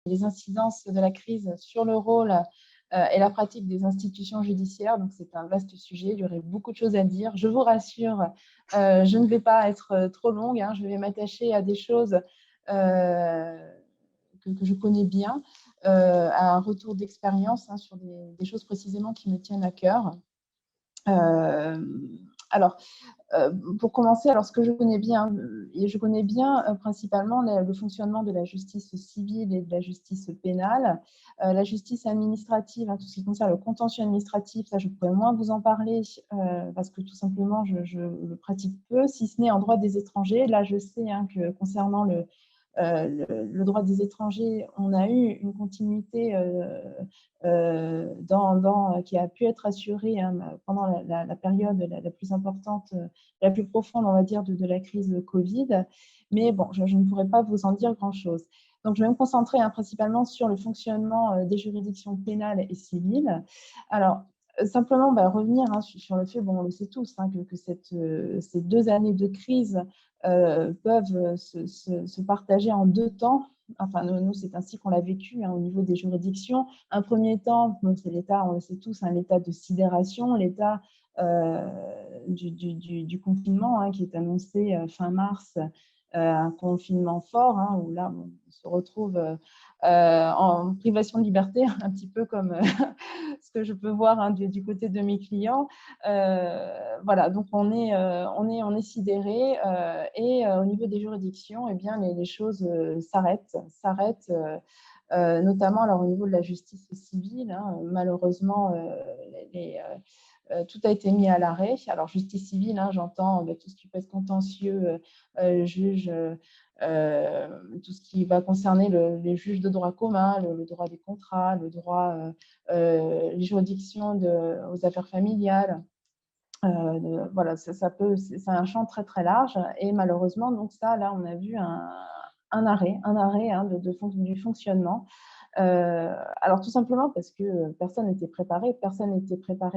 les incidences de la crise sur le rôle et la pratique des institutions judiciaires. Donc, c'est un vaste sujet. Il y aurait beaucoup de choses à dire. Je vous rassure, je ne vais pas être trop longue. Hein. Je vais m'attacher à des choses que je connais bien, à un retour d'expérience sur des choses précisément qui me tiennent à cœur. Alors, pour commencer, alors ce que je connais bien, principalement le fonctionnement de la justice civile et de la justice pénale. La justice administrative, tout ce qui concerne le contentieux administratif, ça je pourrais moins vous en parler parce que tout simplement je le pratique peu, si ce n'est en droit des étrangers. Là, je sais que concernant le droit des étrangers, on a eu une continuité qui a pu être assurée pendant la période la plus importante, la plus profonde, on va dire, de la crise Covid. Mais bon, je ne pourrais pas vous en dire grand-chose. Donc, je vais me concentrer principalement sur le fonctionnement des juridictions pénales et civiles. Alors, simplement revenir sur le fait, bon, on le sait tous, que ces 2 années de crise peuvent se partager en 2 temps. Enfin, nous c'est ainsi qu'on l'a vécu au niveau des juridictions. Un premier temps, c'est l'état, on le sait tous, l'état de sidération, l'état du confinement qui est annoncé fin mars, un confinement fort, où là, on se retrouve en privation de liberté, un petit peu comme ce que je peux voir du côté de mes clients. Voilà, donc on est sidéré et au niveau des juridictions, eh bien, les choses s'arrêtent, notamment alors, au niveau de la justice civile. Malheureusement, tout a été mis à l'arrêt. Alors, justice civile, j'entends tout ce qui peut être contentieux, juge, tout ce qui va concerner les juges de droit commun, le droit des contrats, le droit, les juridictions aux affaires familiales. Voilà, c'est un champ très très large et malheureusement, donc ça, là, on a vu un arrêt du fonctionnement. Alors tout simplement parce que personne n'était préparé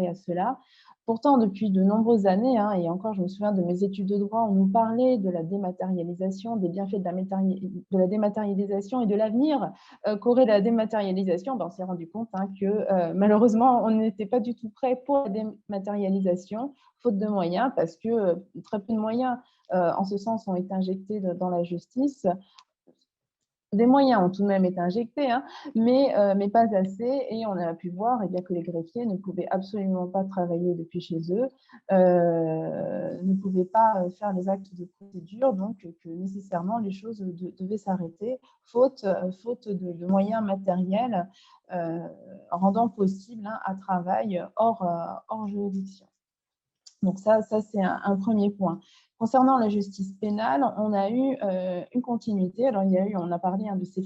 à cela. Pourtant, depuis de nombreuses années, et encore je me souviens de mes études de droit, on nous parlait de la dématérialisation, des bienfaits de la dématérialisation et de l'avenir qu'aurait la dématérialisation. On s'est rendu compte que malheureusement, on n'était pas du tout prêt pour la dématérialisation, faute de moyens, parce que très peu de moyens en ce sens ont été injectés dans la justice. Des moyens ont tout de même été injectés, mais pas assez. Et on a pu voir que les greffiers ne pouvaient absolument pas travailler depuis chez eux, ne pouvaient pas faire les actes de procédure, donc que nécessairement les choses devaient s'arrêter, faute de moyens matériels rendant possible un travail hors juridiction. Donc ça c'est un premier point. Concernant la justice pénale, on a eu une continuité. Alors, on a parlé de ces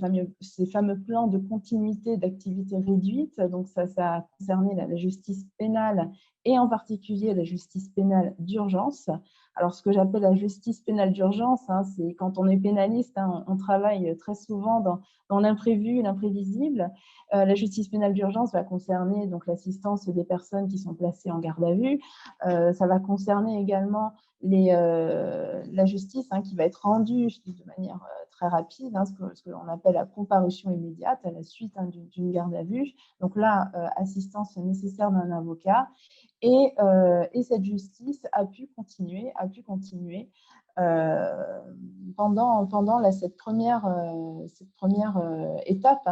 fameux plans de continuité d'activité réduite. Donc, ça a concerné la justice pénale et en particulier la justice pénale d'urgence. Alors, ce que j'appelle la justice pénale d'urgence, c'est quand on est pénaliste, on travaille très souvent dans l'imprévu, l'imprévisible. La justice pénale d'urgence va concerner donc l'assistance des personnes qui sont placées en garde à vue. Ça va concerner également la justice qui va être rendue de manière très rapide, ce que l'on appelle la comparution immédiate à la suite d'une garde à vue. Donc là, assistance nécessaire d'un avocat. Et cette justice a pu continuer pendant cette première étape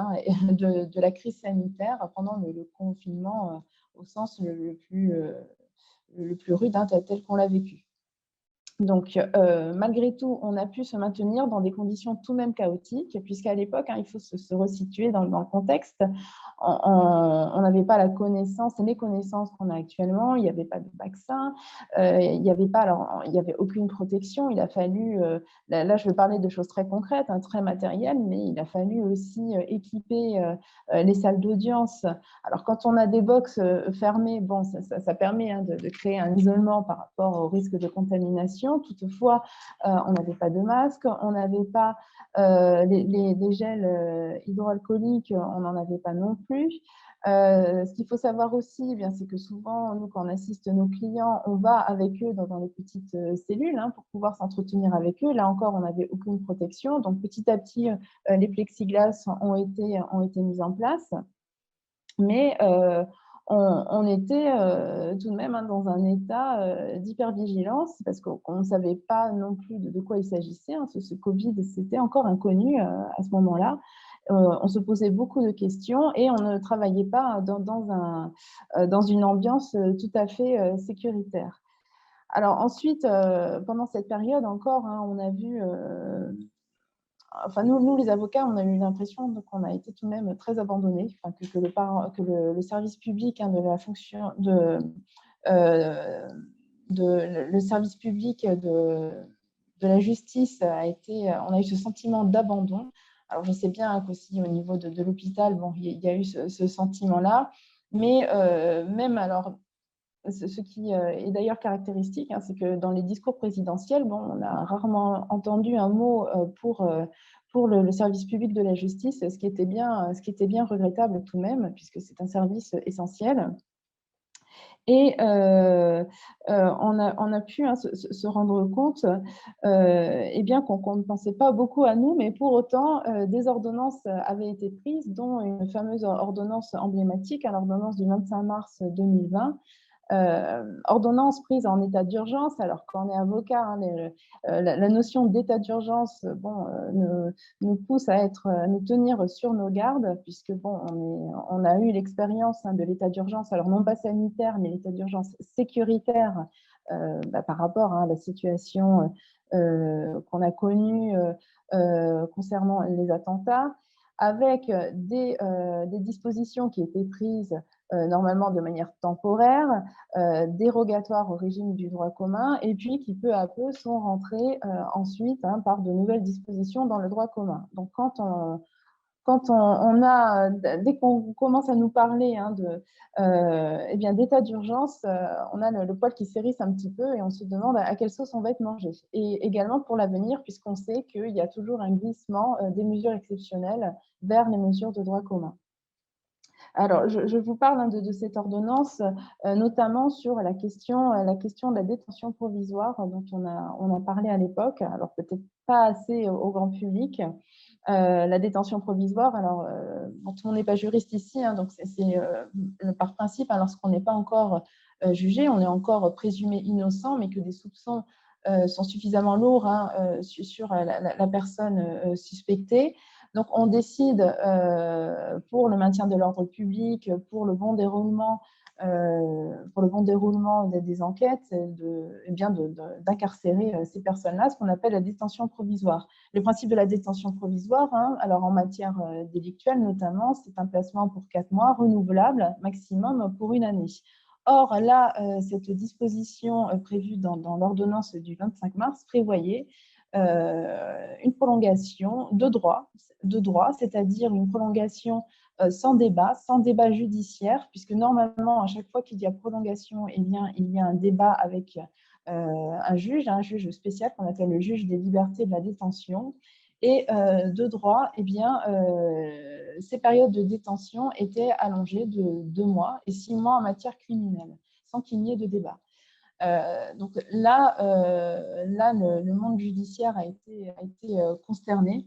de la crise sanitaire, pendant le confinement au sens le plus rude, tel qu'on l'a vécu. Donc, malgré tout, on a pu se maintenir dans des conditions tout de même chaotiques, puisqu'à l'époque, il faut se resituer dans le contexte. On n'avait pas les connaissances qu'on a actuellement, il n'y avait pas de vaccin, il n'y avait aucune protection. Il a fallu, là je vais parler de choses très concrètes, très matérielles, mais il a fallu aussi équiper les salles d'audience. Alors, quand on a des box fermées, bon, ça permet de créer un isolement par rapport au risque de contamination. Toutefois, on n'avait pas de masque, on n'avait pas les gels hydroalcooliques, on n'en avait pas non plus. Ce qu'il faut savoir aussi, eh bien, c'est que souvent, nous, quand on assiste nos clients, on va avec eux dans les petites cellules pour pouvoir s'entretenir avec eux. Là encore, on n'avait aucune protection. Donc, petit à petit, les plexiglas ont été mis en place. Mais on était tout de même dans un état d'hypervigilance parce qu'on ne savait pas non plus de quoi il s'agissait. Ce Covid, c'était encore inconnu à ce moment-là. On se posait beaucoup de questions et on ne travaillait pas dans une ambiance tout à fait sécuritaire. Alors ensuite, pendant cette période encore, on a vu enfin, nous, les avocats, on a eu l'impression qu'on a été tout de même très abandonnés, enfin, que le service public de la fonction le service public de la justice on a eu ce sentiment d'abandon. Alors, je sais bien qu'aussi au niveau de l'hôpital, bon, il y a eu ce sentiment-là, mais même alors, ce qui est d'ailleurs caractéristique, c'est que dans les discours présidentiels, bon, on a rarement entendu un mot pour le service public de la justice, ce qui était bien regrettable tout de même, puisque c'est un service essentiel. Et on a pu se rendre compte eh bien, qu'on ne pensait pas beaucoup à nous, mais pour autant, des ordonnances avaient été prises, dont une fameuse ordonnance emblématique, l'ordonnance du 25 mars 2020, ordonnance prise en état d'urgence. Alors, quand on est avocat, la notion d'état d'urgence nous pousse à nous tenir sur nos gardes, puisque bon, on a eu l'expérience de l'état d'urgence, alors non pas sanitaire, mais l'état d'urgence sécuritaire par rapport à la situation qu'on a connue concernant les attentats, avec des dispositions qui étaient prises normalement de manière temporaire, dérogatoires au régime du droit commun, et puis qui peu à peu sont rentrées ensuite par de nouvelles dispositions dans le droit commun. Donc dès qu'on commence à nous parler eh bien, d'état d'urgence, on a le poil qui s'érisse un petit peu et on se demande à quelle sauce on va être mangé. Et également pour l'avenir, puisqu'on sait qu'il y a toujours un glissement des mesures exceptionnelles vers les mesures de droit commun. Alors, je vous parle de cette ordonnance, notamment sur la question de la détention provisoire dont on a parlé à l'époque, alors peut-être pas assez au grand public. La détention provisoire, alors bon, tout le monde n'est pas juriste ici, donc c'est par principe, lorsqu'on n'est pas encore jugé, on est encore présumé innocent, mais que des soupçons sont suffisamment lourds sur la personne suspectée. Donc, on décide pour le maintien de l'ordre public, pour le bon déroulement des enquêtes, d'incarcérer ces personnes-là, ce qu'on appelle la détention provisoire. Le principe de la détention provisoire, alors en matière délictuelle notamment, c'est un placement pour 4 mois, renouvelable maximum pour 1 année. Or, là, cette disposition prévue dans l'ordonnance du 25 mars prévoyait une prolongation de droit, c'est-à-dire une prolongation sans débat judiciaire, puisque normalement, à chaque fois qu'il y a prolongation, eh bien, il y a un débat avec un juge spécial qu'on appelle le juge des libertés de la détention. Et de droit, eh bien, ces périodes de détention étaient allongées de 2 mois et 6 mois en matière criminelle, sans qu'il n'y ait de débat. Donc là, le monde judiciaire a été consterné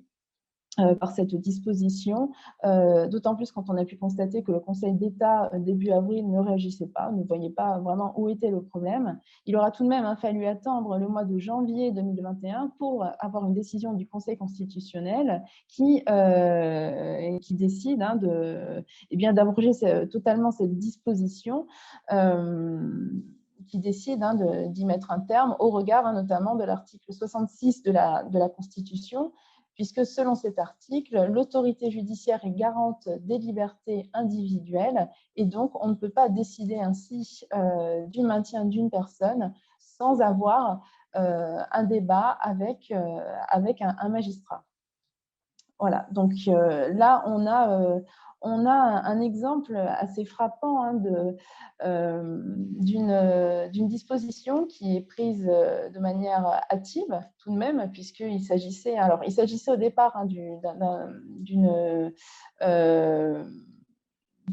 par cette disposition, d'autant plus quand on a pu constater que le Conseil d'État, début avril, ne réagissait pas, ne voyait pas vraiment où était le problème. Il aura tout de même fallu attendre le mois de janvier 2021 pour avoir une décision du Conseil constitutionnel qui décide d'abroger totalement cette disposition, qui décide d'y mettre un terme au regard notamment de l'article 66 de la Constitution, puisque selon cet article, l'autorité judiciaire est garante des libertés individuelles et donc on ne peut pas décider ainsi du maintien d'une personne sans avoir un débat avec un magistrat. Voilà, donc là, on a un exemple assez frappant d'une disposition qui est prise de manière hâtive, tout de même, puisqu'il s'agissait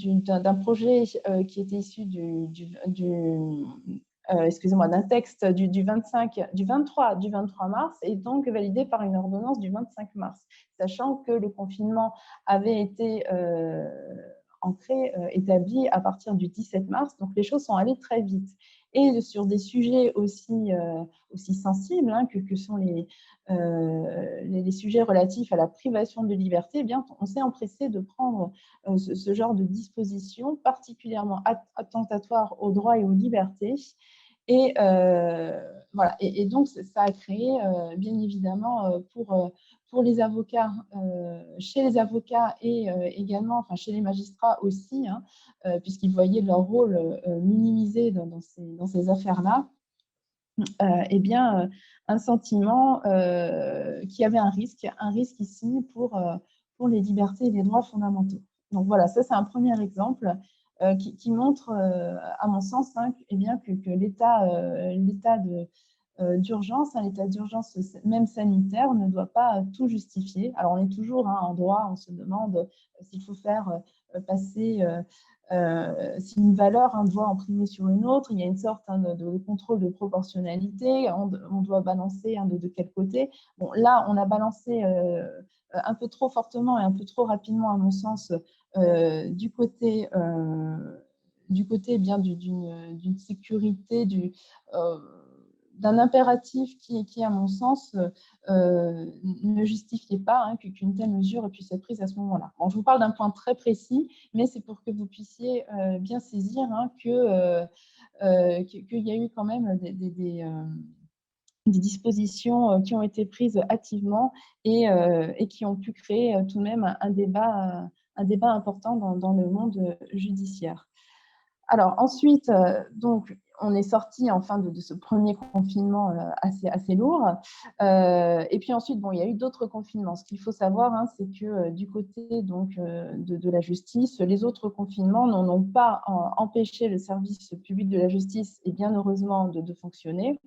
d'un projet qui était issu excusez-moi, d'un texte du 23 mars et donc validé par une ordonnance du 25 mars, sachant que le confinement avait été établi à partir du 17 mars, donc les choses sont allées très vite. Et sur des sujets aussi sensibles que sont les sujets relatifs à la privation de liberté, eh bien, on s'est empressé de prendre ce genre de dispositions particulièrement attentatoires aux droits et aux libertés. Et voilà. Et donc, ça a créé, bien évidemment, pour les avocats, chez les avocats et également, enfin, chez les magistrats aussi, hein, puisqu'ils voyaient leur rôle minimisé dans ces affaires-là, eh bien, un sentiment qu'il y avait un risque ici pour les libertés et les droits fondamentaux. Donc voilà, ça c'est un premier exemple qui montre, à mon sens, hein, eh bien, que l'état d'urgence, l'état d'urgence même sanitaire ne doit pas tout justifier. Alors on est toujours en droit, on se demande s'il faut faire passer si une valeur doit en primer sur une autre, il y a une sorte de contrôle de proportionnalité, on doit balancer de quel côté. Bon, là, on a balancé un peu trop fortement et un peu trop rapidement, à mon sens, du côté bien d'une sécurité, d'un impératif qui, à mon sens, ne justifiait pas qu'une telle mesure puisse être prise à ce moment-là. Bon, je vous parle d'un point très précis, mais c'est pour que vous puissiez bien saisir qu'il y a eu quand même des dispositions qui ont été prises hâtivement et qui ont pu créer tout de même un débat important dans le monde judiciaire. Alors ensuite, donc, on est sorti enfin de ce premier confinement assez lourd. Et puis ensuite, bon, il y a eu d'autres confinements. Ce qu'il faut savoir, c'est que du côté donc, de la justice, les autres confinements n'ont pas empêché le service public de la justice, et bien heureusement, de fonctionner,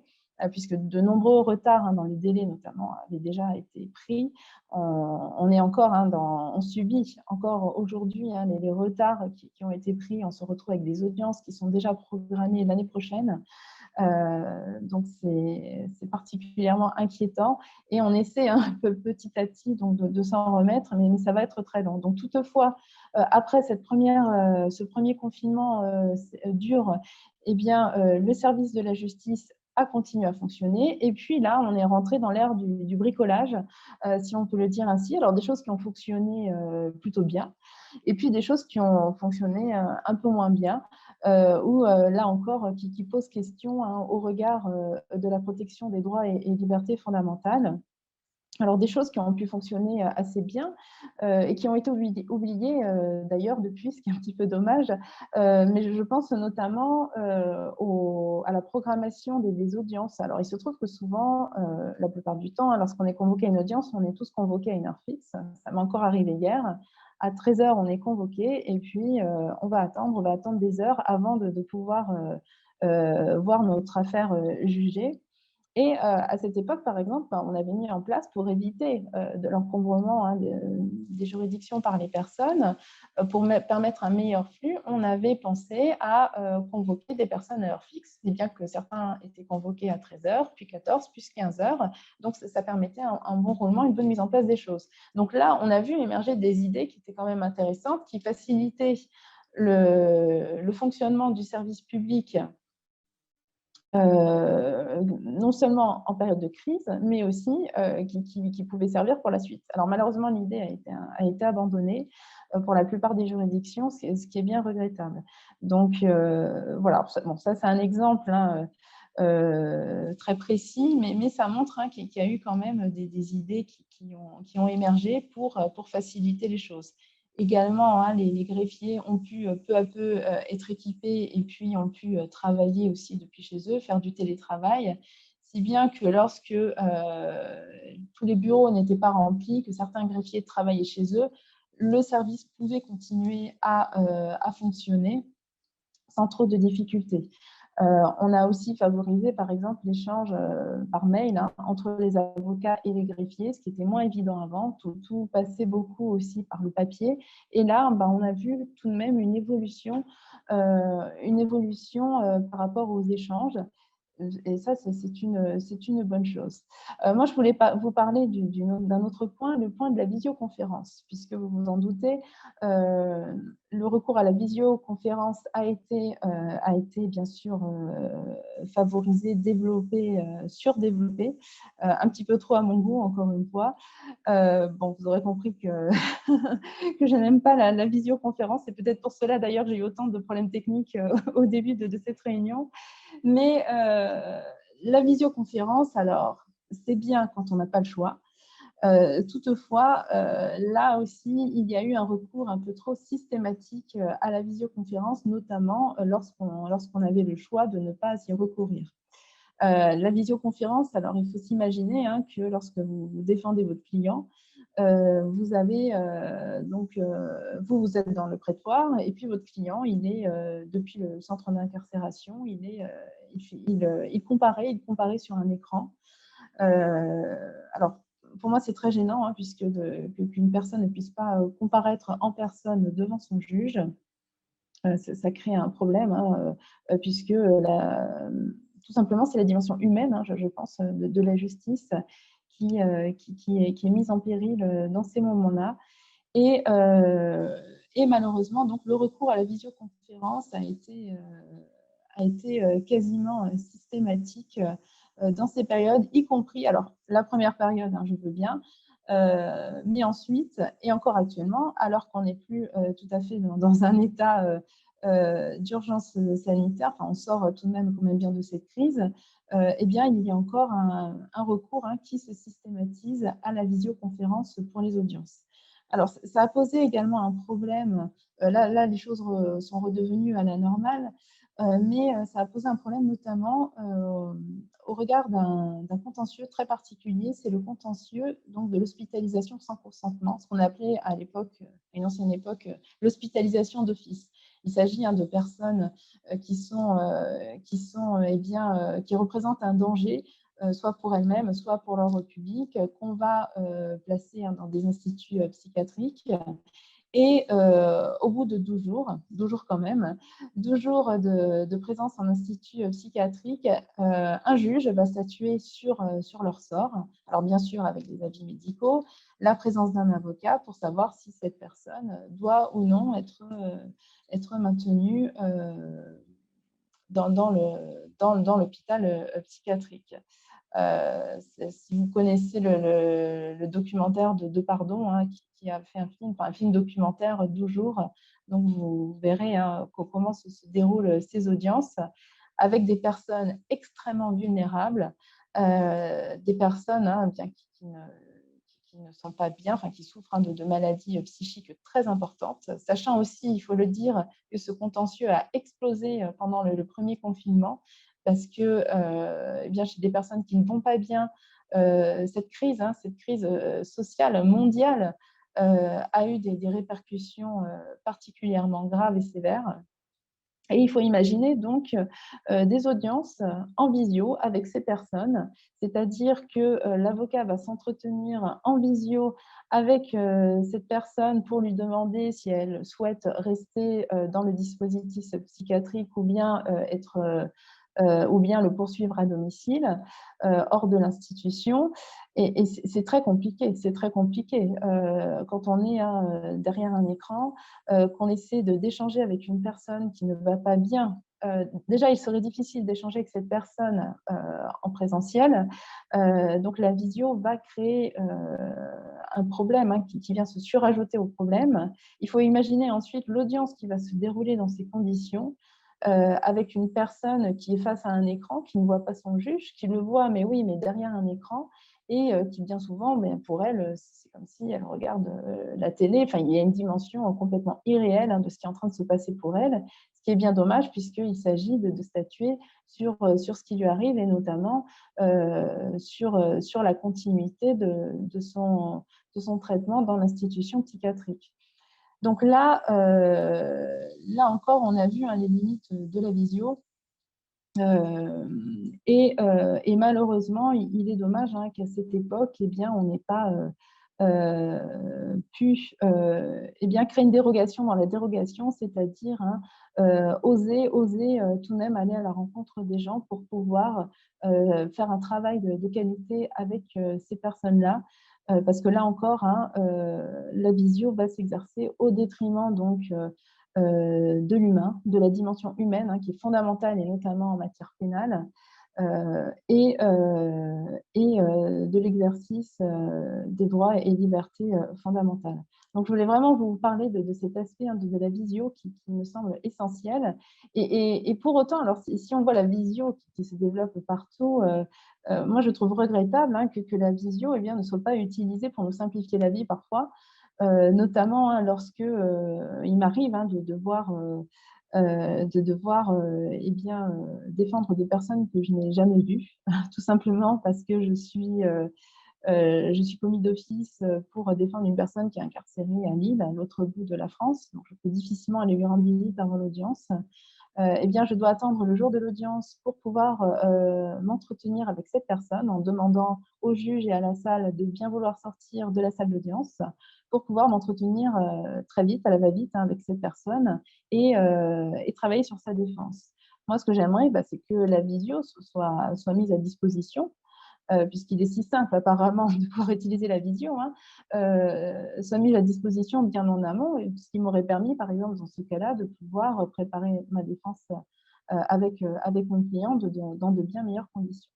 puisque de nombreux retards dans les délais notamment avaient déjà été pris. On est encore on subit encore aujourd'hui les retards qui ont été pris. On se retrouve avec des audiences qui sont déjà programmées l'année prochaine. Donc, c'est particulièrement inquiétant et on essaie un peu petit à petit donc, de s'en remettre, mais ça va être très long. Donc, toutefois, après ce premier confinement dur, eh bien, le service de la justice a continué à fonctionner. Et puis là, on est rentré dans l'ère du bricolage, si on peut le dire ainsi. Alors, des choses qui ont fonctionné plutôt bien, et puis des choses qui ont fonctionné un peu moins bien, ou là encore, qui posent question au regard de la protection des droits et libertés fondamentales. Alors, des choses qui ont pu fonctionner assez bien et qui ont été oubliées d'ailleurs depuis, ce qui est un petit peu dommage. Mais je pense notamment à la programmation des audiences. Alors, il se trouve que souvent, la plupart du temps, lorsqu'on est convoqué à une audience, on est tous convoqués à une heure fixe. Ça m'est encore arrivé hier. À 13 h, on est convoqué et puis on va attendre des heures avant de pouvoir voir notre affaire jugée. Et à cette époque, par exemple, on avait mis en place, pour éviter de l'encombrement des juridictions par les personnes, pour permettre un meilleur flux, on avait pensé à convoquer des personnes à heure fixe, et bien que certains étaient convoqués à 13 h, puis 14, puis 15 h. Donc, ça permettait un bon roulement, une bonne mise en place des choses. Donc là, on a vu émerger des idées qui étaient quand même intéressantes, qui facilitaient le fonctionnement du service public, non seulement en période de crise, mais aussi qui pouvait servir pour la suite. Alors malheureusement, l'idée a été abandonnée pour la plupart des juridictions, ce qui est bien regrettable. Donc voilà, bon, ça c'est un exemple très précis, mais ça montre qu'il y a eu quand même des idées qui ont émergé pour faciliter les choses. Également, les greffiers ont pu peu à peu être équipés et puis ont pu travailler aussi depuis chez eux, faire du télétravail, si bien que lorsque tous les bureaux n'étaient pas remplis, que certains greffiers travaillaient chez eux, le service pouvait continuer à fonctionner sans trop de difficultés. On a aussi favorisé, par exemple, l'échange par mail entre les avocats et les greffiers, ce qui était moins évident avant. Tout passait beaucoup aussi par le papier. Et là, on a vu tout de même une évolution par rapport aux échanges. Et ça, c'est une bonne chose. Moi, je voulais vous parler d'un autre point, le point de la visioconférence, puisque vous vous en doutez, le recours à la visioconférence a été bien sûr favorisé, développé, surdéveloppé, un petit peu trop à mon goût, encore une fois. Bon, vous aurez compris que, que je n'aime pas la visioconférence. C'est peut-être pour cela, d'ailleurs, j'ai eu autant de problèmes techniques au début de cette réunion. Mais la visioconférence, alors, c'est bien quand on n'a pas le choix. Toutefois, là aussi, il y a eu un recours un peu trop systématique à la visioconférence, notamment lorsqu'on avait le choix de ne pas s'y recourir. La visioconférence, alors il faut s'imaginer que lorsque vous défendez votre client, vous avez vous êtes dans le prétoire et puis votre client, il est depuis le centre d'incarcération, il comparait sur un écran. Alors, pour moi, c'est très gênant puisque qu'une personne ne puisse pas comparaître en personne devant son juge. Ça crée un problème puisque tout simplement, c'est la dimension humaine, je pense, de la justice qui est mise en péril dans ces moments-là. Et malheureusement, donc, le recours à la visioconférence a été quasiment systématique dans ces périodes, y compris, alors la première période, je veux bien, mais ensuite, et encore actuellement, alors qu'on n'est plus tout à fait dans un état d'urgence sanitaire, on sort tout de même quand même bien de cette crise, eh bien, il y a encore un recours qui se systématise à la visioconférence pour les audiences. Alors, ça a posé également un problème. Là, les choses sont redevenues à la normale, mais ça a posé un problème notamment au regard d'un contentieux très particulier. C'est le contentieux donc, de l'hospitalisation sans consentement, ce qu'on appelait à l'époque, à une ancienne époque, l'hospitalisation d'office. Il s'agit de personnes qui représentent un danger soit pour elles-mêmes, soit pour l'ordre public, qu'on va placer dans des instituts psychiatriques. Et au bout de 12 jours quand même, 12 jours de présence en institut psychiatrique, un juge va statuer sur leur sort. Alors bien sûr avec des avis médicaux, la présence d'un avocat pour savoir si cette personne doit ou non être maintenue dans l'hôpital psychiatrique. Si vous connaissez le documentaire de Pardon, qui a fait un film documentaire 12 jours, donc vous verrez comment se déroulent ces audiences avec des personnes extrêmement vulnérables, des personnes bien qui ne sont pas bien, qui souffrent de maladies psychiques très importantes, sachant aussi, il faut le dire, que ce contentieux a explosé pendant le premier confinement, parce que chez des personnes qui ne vont pas bien, cette crise sociale mondiale a eu des répercussions particulièrement graves et sévères. Et il faut imaginer donc des audiences en visio avec ces personnes, c'est-à-dire que l'avocat va s'entretenir en visio avec cette personne pour lui demander si elle souhaite rester dans le dispositif psychiatrique ou bien ou bien le poursuivre à domicile, hors de l'institution. Et c'est très compliqué, quand on est derrière un écran, qu'on essaie d'échanger avec une personne qui ne va pas bien. Déjà, il serait difficile d'échanger avec cette personne en présentiel. Donc, la visio va créer un problème qui vient se surajouter au problème. Il faut imaginer ensuite l'audience qui va se dérouler dans ces conditions. Avec une personne qui est face à un écran, qui ne voit pas son juge, qui le voit, mais oui, mais derrière un écran, et qui bien souvent, pour elle, c'est comme si elle regarde la télé. Enfin, il y a une dimension complètement irréelle de ce qui est en train de se passer pour elle, ce qui est bien dommage puisqu'il s'agit de statuer sur ce qui lui arrive et notamment sur la continuité de son traitement dans l'institution psychiatrique. Donc là encore, on a vu les limites de la visio. Et malheureusement, il est dommage qu'à cette époque, eh bien, on n'ait pas pu eh bien, créer une dérogation dans la dérogation, c'est-à-dire oser tout de même aller à la rencontre des gens pour pouvoir faire un travail de qualité avec ces personnes-là. Parce que là encore, la visio va s'exercer au détriment donc de l'humain, de la dimension humaine qui est fondamentale et notamment en matière pénale, et de l'exercice des droits et libertés fondamentales. Donc, je voulais vraiment vous parler de cet aspect de la visio qui me semble essentiel. Et pour autant, alors si on voit la visio qui se développe partout, moi, je trouve regrettable que la visio ne soit pas utilisée pour nous simplifier la vie parfois, notamment lorsque il m'arrive de devoir défendre des personnes que je n'ai jamais vues, tout simplement parce que je suis commis d'office pour défendre une personne qui est incarcérée à Lille, à l'autre bout de la France. Donc, je peux difficilement aller lui rendre visite avant l'audience. Je dois attendre le jour de l'audience pour pouvoir m'entretenir avec cette personne en demandant au juge et à la salle de bien vouloir sortir de la salle d'audience pour pouvoir m'entretenir très vite, à la va-vite, avec cette personne et travailler sur sa défense. Moi, ce que j'aimerais, c'est que la visio soit mise à disposition, puisqu'il est si simple apparemment de pouvoir utiliser la visio, soit mis à disposition bien en amont, ce qui m'aurait permis, par exemple, dans ce cas-là, de pouvoir préparer ma défense avec mon client dans de bien meilleures conditions.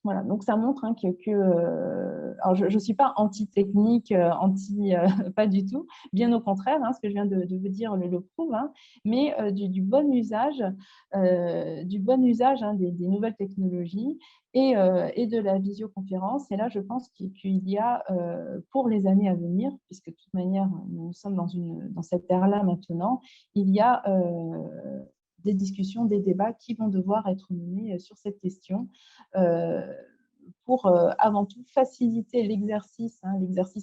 Voilà, donc ça montre alors je ne suis pas anti-technique, pas du tout, bien au contraire, ce que je viens de vous dire le prouve, mais du bon usage, des nouvelles technologies et de la visioconférence. Et là, je pense qu'il y a, pour les années à venir, puisque de toute manière, nous sommes dans cette ère-là maintenant, il y a des discussions, des débats qui vont devoir être menés sur cette question pour avant tout faciliter l'exercice,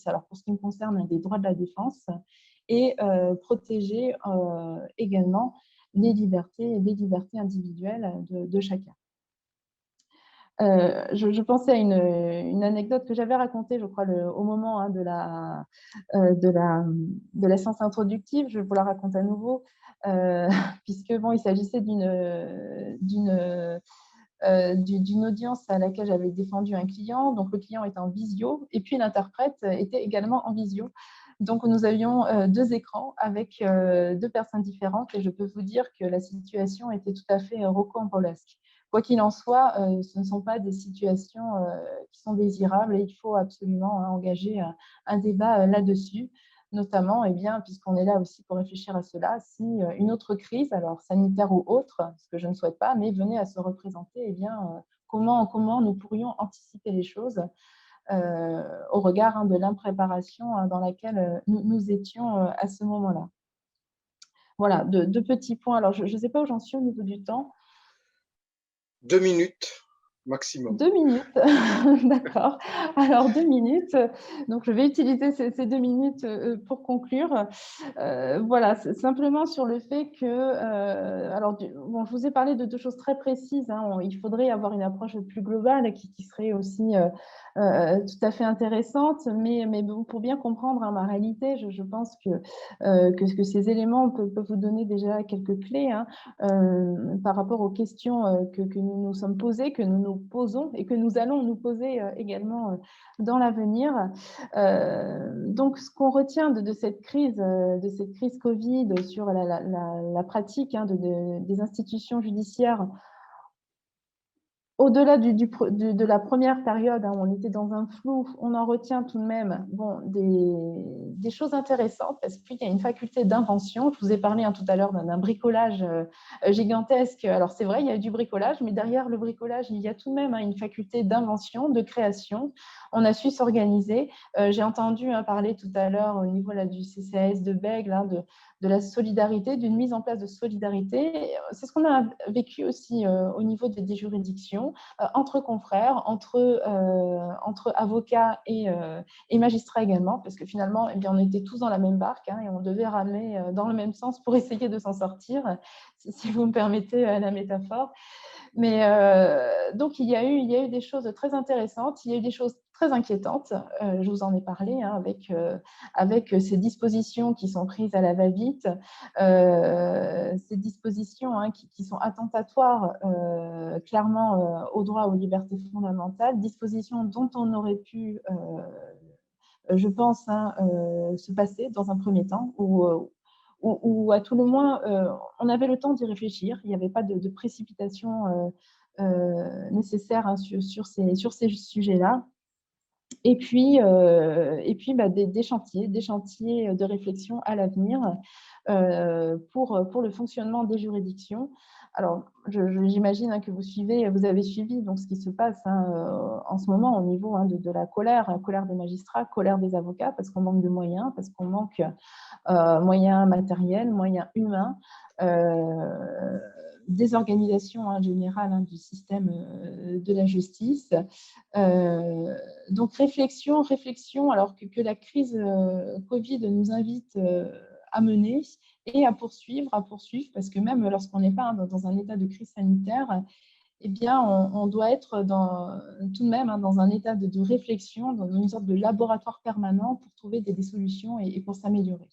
alors pour ce qui me concerne, des droits de la défense et protéger également les libertés individuelles de chacun. Je pensais à une anecdote que j'avais racontée, je crois, au moment de la séance introductive. Je vais vous la raconter à nouveau, puisque il s'agissait d'une audience à laquelle j'avais défendu un client. Donc, le client était en visio et puis l'interprète était également en visio. Donc, nous avions deux écrans avec deux personnes différentes et je peux vous dire que la situation était tout à fait rocambolesque. Quoi qu'il en soit, ce ne sont pas des situations qui sont désirables et il faut absolument engager un débat là-dessus, notamment, puisqu'on est là aussi pour réfléchir à cela, si une autre crise, alors sanitaire ou autre, ce que je ne souhaite pas, mais venait à se représenter, comment nous pourrions anticiper les choses au regard de l'impréparation dans laquelle nous étions à ce moment-là. Voilà, deux petits points. Alors, je ne sais pas où j'en suis au niveau du temps. 2 minutes maximum. 2 minutes, d'accord. Alors 2 minutes, donc je vais utiliser ces 2 minutes pour conclure. Voilà, simplement sur le fait que, je vous ai parlé de deux choses très précises. Il faudrait avoir une approche plus globale qui serait aussi tout à fait intéressante, mais bon, pour bien comprendre ma réalité, je pense que ces éléments peuvent vous donner déjà quelques clés par rapport aux questions que nous nous sommes posées, que nous nous posons et que nous allons nous poser également dans l'avenir. Donc, ce qu'on retient de cette crise Covid sur la pratique des institutions judiciaires, au-delà de la première période où on était dans un flou, on en retient tout de même des choses intéressantes parce qu'il y a une faculté d'invention. Je vous ai parlé tout à l'heure d'un bricolage gigantesque. Alors, c'est vrai, il y a du bricolage, mais derrière le bricolage, il y a tout de même une faculté d'invention, de création. On a su s'organiser. J'ai entendu parler tout à l'heure au niveau du CCAS de Bègle, de la solidarité, d'une mise en place de solidarité. C'est ce qu'on a vécu aussi au niveau des juridictions, entre confrères, entre avocats et magistrats également, parce que finalement, on était tous dans la même barque et on devait ramer dans le même sens pour essayer de s'en sortir, si vous me permettez la métaphore. Mais donc, il y a eu des choses très intéressantes, il y a eu des choses très inquiétantes. Je vous en ai parlé, hein, avec ces dispositions qui sont prises à la va-vite, ces dispositions, hein, qui sont attentatoires clairement au droit aux libertés fondamentales, dispositions dont on aurait pu, je pense, hein, se passer dans un premier temps, ou à tout le moins, on avait le temps d'y réfléchir. Il n'y avait pas de précipitation nécessaire, hein, sur ces sujets-là. Et puis bah, des chantiers de réflexion à l'avenir pour le fonctionnement des juridictions. Alors, j'imagine, hein, que vous avez suivi donc, ce qui se passe, hein, en ce moment au niveau, hein, de la colère des magistrats, colère des avocats, parce qu'on manque de moyens, parce qu'on manque moyens matériels, moyens humains, désorganisation, hein, générale, hein, du système de la justice. Donc, réflexion, alors que la crise Covid nous invite à mener et à poursuivre, parce que même lorsqu'on n'est pas, hein, dans un état de crise sanitaire, eh bien, on doit être tout de même, hein, dans un état de réflexion, dans une sorte de laboratoire permanent pour trouver des solutions et pour s'améliorer.